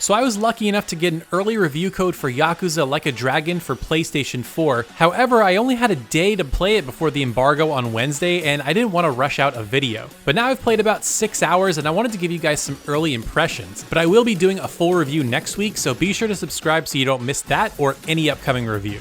So I was lucky enough to get an early review code for Yakuza Like a Dragon for PlayStation 4. However, I only had a day to play it before the embargo on Wednesday, and I didn't want to rush out a video. But now I've played about 6 hours, and I wanted to give you guys some early impressions. But I will be doing a full review next week, so be sure to subscribe so you don't miss that or any upcoming review.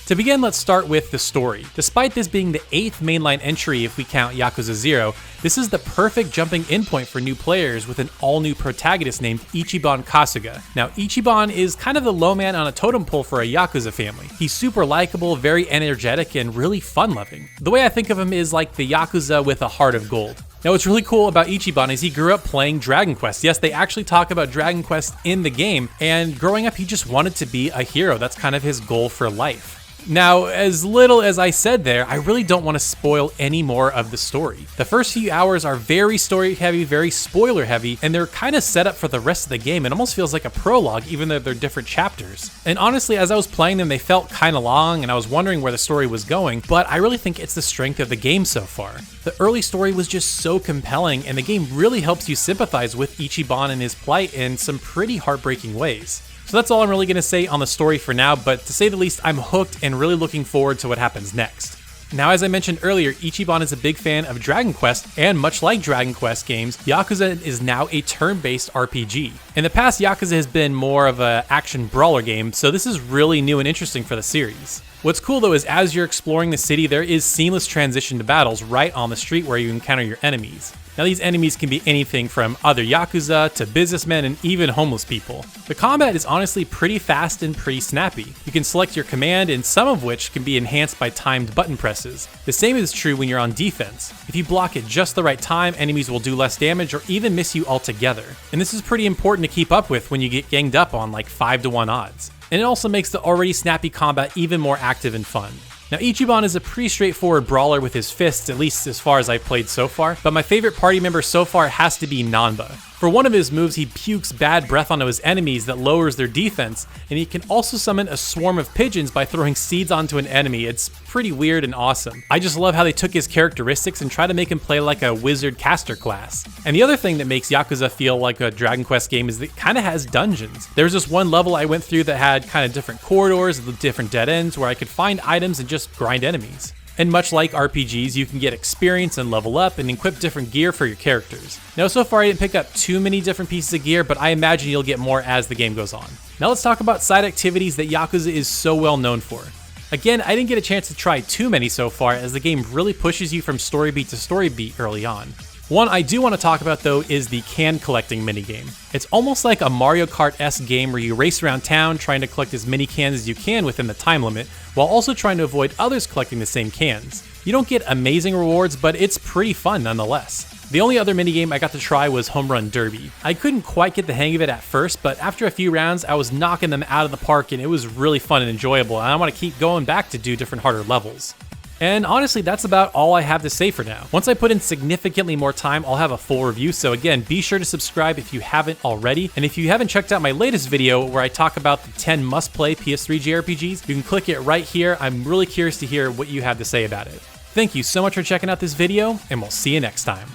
To begin, let's start with the story. Despite this being the 8th mainline entry if we count Yakuza 0, this is the perfect jumping in point for new players with an all-new protagonist named Ichiban Kasuga. Now, Ichiban is kind of the low man on a totem pole for a Yakuza family. He's super likable, very energetic, and really fun-loving. The way I think of him is like the Yakuza with a heart of gold. Now, what's really cool about Ichiban is he grew up playing Dragon Quest. Yes, they actually talk about Dragon Quest in the game, and growing up, he just wanted to be a hero. That's kind of his goal for life. Now, as little as I said there, I really don't want to spoil any more of the story. The first few hours are very story heavy, very spoiler heavy, and they're kind of set up for the rest of the game. It almost feels like a prologue, even though they're different chapters. And honestly, as I was playing them, they felt kind of long, and I was wondering where the story was going, but I really think it's the strength of the game so far. The early story was just so compelling, and the game really helps you sympathize with Ichiban and his plight in some pretty heartbreaking ways. So that's all I'm really going to say on the story for now, but to say the least, I'm hooked and really looking forward to what happens next. Now, as I mentioned earlier, Ichiban is a big fan of Dragon Quest, and much like Dragon Quest games, Yakuza is now a turn-based RPG. In the past, Yakuza has been more of an action brawler game, so this is really new and interesting for the series. What's cool though is as you're exploring the city, there is seamless transition to battles right on the street where you encounter your enemies. Now, these enemies can be anything from other Yakuza to businessmen and even homeless people. The combat is honestly pretty fast and pretty snappy. You can select your command, and some of which can be enhanced by timed button presses. The same is true when you're on defense. If you block at just the right time, enemies will do less damage or even miss you altogether. And this is pretty important to keep up with when you get ganged up on like 5-to-1 odds. And it also makes the already snappy combat even more active and fun. Now, Ichiban is a pretty straightforward brawler with his fists, at least as far as I've played so far, but my favorite party member so far has to be Nanba. For one of his moves, he pukes bad breath onto his enemies that lowers their defense, and he can also summon a swarm of pigeons by throwing seeds onto an enemy. It's pretty weird and awesome. I just love how they took his characteristics and try to make him play like a wizard caster class. And the other thing that makes Yakuza feel like a Dragon Quest game is that it kind of has dungeons. There's this one level I went through that had kind of different corridors, different dead ends, where I could find items and just grind enemies. And much like RPGs, you can get experience and level up and equip different gear for your characters. Now, so far I didn't pick up too many different pieces of gear, but I imagine you'll get more as the game goes on. Now let's talk about side activities that Yakuza is so well known for. Again, I didn't get a chance to try too many so far, as the game really pushes you from story beat to story beat early on. One I do want to talk about though is the can collecting minigame. It's almost like a Mario Kart-esque game where you race around town trying to collect as many cans as you can within the time limit, while also trying to avoid others collecting the same cans. You don't get amazing rewards, but it's pretty fun nonetheless. The only other minigame I got to try was Home Run Derby. I couldn't quite get the hang of it at first, but after a few rounds, I was knocking them out of the park and it was really fun and enjoyable, and I want to keep going back to do different harder levels. And honestly, that's about all I have to say for now. Once I put in significantly more time, I'll have a full review, so again, be sure to subscribe if you haven't already. And if you haven't checked out my latest video where I talk about the 10 must-play PS3 JRPGs, you can click it right here. I'm really curious to hear what you have to say about it. Thank you so much for checking out this video, and we'll see you next time.